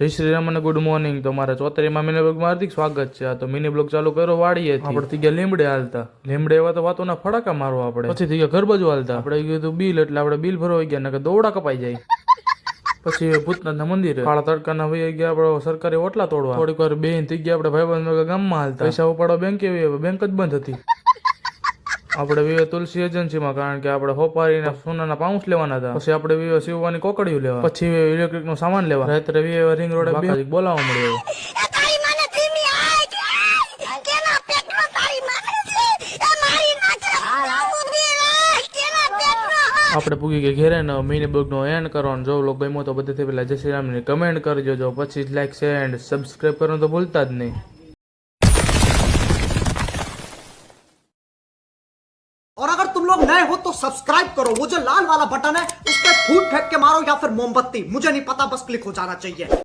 જય શ્રી રામ અને good morning. તો મારા 74માં મિની બ્લોગમાં હાર્દિક સ્વાગત છે. આ તો મિની બ્લોગ ચાલુ કર્યો વાડીએથી. આપણે થઈ ગયા લીમડે હાલતા. લીમડે એવા તો વાતોના ફડાકા મારવા આપણે. પછી થઈ ગયા ઘર બાજુ હાલતા. આપણે કીધું બિલ, એટલે આપણે બિલ ભરવા ગયા ને દોડા કપાઈ જાય. પછી ભૂતનાથના મંદિરે કાળા તડકાના વહી ગયા આપણે સરકારી ઓટલા તોડવા. થોડીક વાર બેન થઈ ગયા આપણે ભાઈબંધ ગામમાં હાલતા. પૈસા ઉપાડવા બેંકે બેંક જ બંધ હતી. આપણે વિવે તુલસી એજન્સીમાં, કારણ કે આપણે હોપારીને સોનાના પાઉન્સ લેવાના હતા. પછી આપણે વિવે સીવવાની કોકડીઓ લેવા. પછી ઇલેક્ટ્રિક નો સામાન લેવા. રાત્રે વિવે રિંગ રોડે બોલાવવા મળ્યો. આપણે પૂગી ગયા ઘેરે ને મિની બ્લોગ નો એન્ડ કરવાનો. જો બ્લોગ ગમ્યો તો બધેથી પહેલા જય શ્રી રામની કમેન્ટ કરજો. જો પછી લાઈક શેર એન્ડ સબસ્ક્રાઇબ કરવાનું તો ભૂલતા જ નહીં. और अगर तुम लोग नए हो तो सब्सक्राइब करो, वो जो लाल वाला बटन है उस पर फूट फेंक के मारो या फिर मोमबत्ती, मुझे नहीं पता, बस क्लिक हो जाना चाहिए.